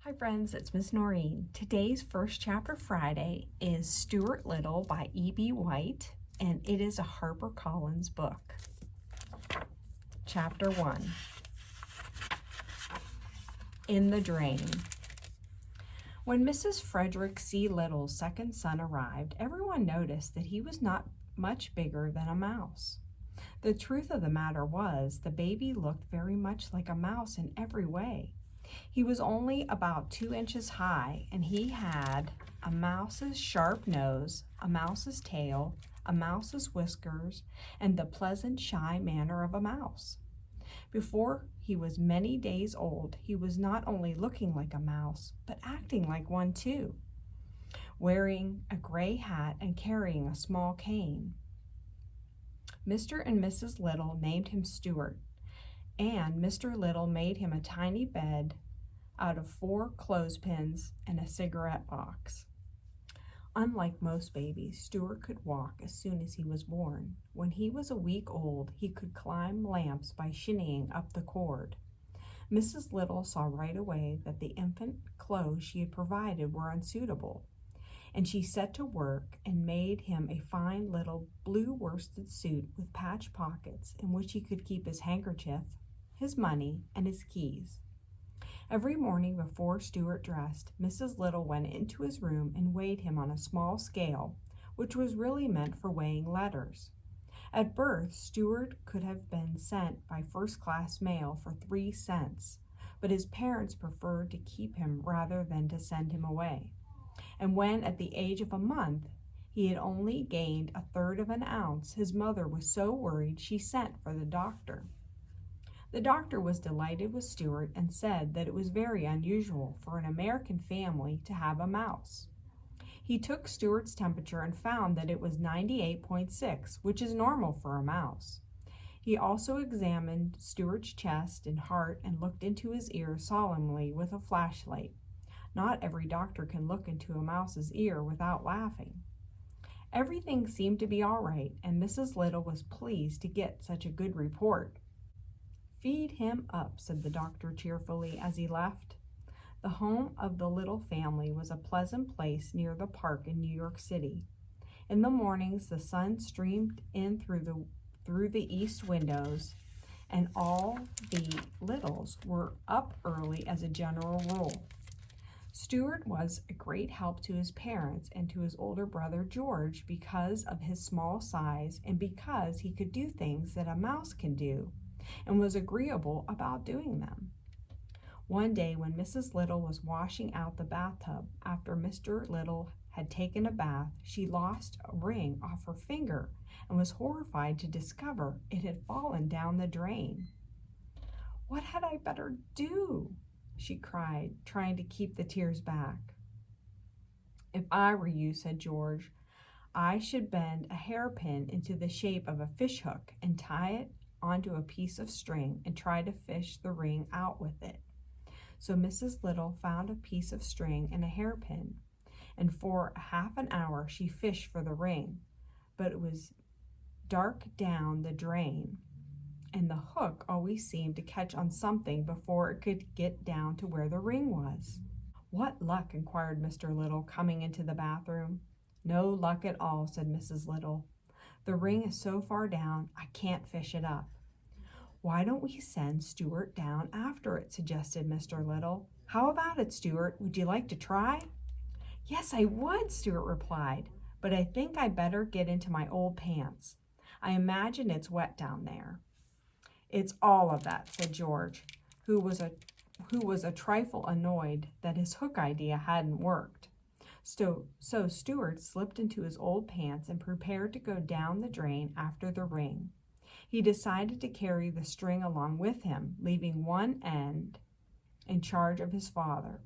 Hi friends, it's Miss Noreen. Today's First Chapter Friday is Stuart Little by E.B. White, and it is a HarperCollins book. Chapter 1, In the Drain. When Mrs. Frederick C. Little's second son arrived, everyone noticed that he was not much bigger than a mouse. The truth of the matter was, the baby looked very much like a mouse in every way. He was only about 2 inches high, and he had a mouse's sharp nose, a mouse's tail, a mouse's whiskers, and the pleasant, shy manner of a mouse. Before he was many days old, he was not only looking like a mouse, but acting like one too, wearing a gray hat and carrying a small cane. Mr. and Mrs. Little named him Stuart, and Mr. Little made him a tiny bed out of 4 clothespins and a cigarette box. Unlike most babies, Stuart could walk as soon as he was born. When he was a week old, he could climb lamps by shinnying up the cord. Mrs. Little saw right away that the infant clothes she had provided were unsuitable, and she set to work and made him a fine little blue worsted suit with patch pockets in which he could keep his handkerchief, his money, and his keys. Every morning before Stuart dressed, Mrs. Little went into his room and weighed him on a small scale, which was really meant for weighing letters. At birth, Stuart could have been sent by first-class mail for 3 cents, but his parents preferred to keep him rather than to send him away. And when, at the age of a month, he had only gained 1/3 of an ounce, his mother was so worried she sent for the doctor. The doctor was delighted with Stuart and said that it was very unusual for an American family to have a mouse. He took Stuart's temperature and found that it was 98.6, which is normal for a mouse. He also examined Stuart's chest and heart and looked into his ear solemnly with a flashlight. Not every doctor can look into a mouse's ear without laughing. Everything seemed to be all right, and Mrs. Little was pleased to get such a good report. "Feed him up," said the doctor cheerfully as he left. The home of the Little family was a pleasant place near the park in New York City. In the mornings, the sun streamed in through the east windows, and all the Littles were up early as a general rule. Stuart was a great help to his parents and to his older brother George because of his small size and because he could do things that a mouse can do, and was agreeable about doing them. One day when Mrs. Little was washing out the bathtub after Mr. Little had taken a bath, she lost a ring off her finger and was horrified to discover it had fallen down the drain. "What had I better do?" she cried, trying to keep the tears back. "If I were you," said George, "I should bend a hairpin into the shape of a fish hook and tie it onto a piece of string and try to fish the ring out with it." So Mrs. Little found a piece of string and a hairpin, and for half an hour she fished for the ring, but it was dark down the drain, and the hook always seemed to catch on something before it could get down to where the ring was. "What luck?" inquired Mr. Little, coming into the bathroom. "No luck at all," said Mrs. Little. "The ring is so far down, I can't fish it up." "Why don't we send Stuart down after it?" suggested Mr. Little. "How about it, Stuart? Would you like to try?" "Yes, I would," Stuart replied, "but I think I better get into my old pants. I imagine it's wet down there." "It's all of that," said George, who was a trifle annoyed that his hook idea hadn't worked. So Stuart slipped into his old pants and prepared to go down the drain after the ring. He decided to carry the string along with him, leaving one end in charge of his father.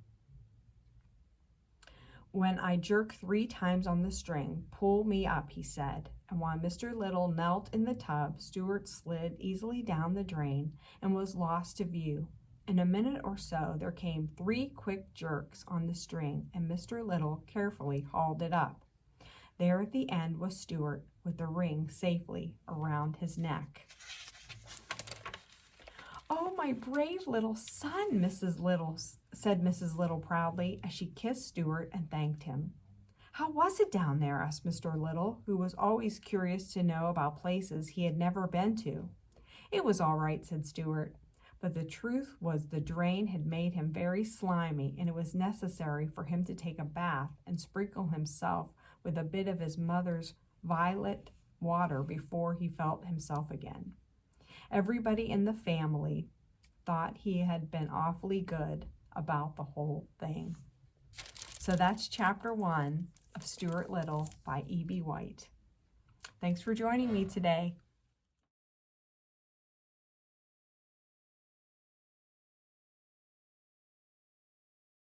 "When I jerk 3 times on the string, pull me up," he said, and while Mr. Little knelt in the tub, Stuart slid easily down the drain and was lost to view. In a minute or so, there came 3 quick jerks on the string, and Mr. Little carefully hauled it up. There at the end was Stuart, with the ring safely around his neck. "Oh, my brave little son," said Mrs. Little proudly as she kissed Stuart and thanked him. "How was it down there?" asked Mr. Little, who was always curious to know about places he had never been to. "It was all right," said Stuart, but the truth was the drain had made him very slimy, and it was necessary for him to take a bath and sprinkle himself with a bit of his mother's violet water before he felt himself again. Everybody in the family thought he had been awfully good about the whole thing. So that's chapter 1 of Stuart Little by E.B. White. Thanks for joining me today.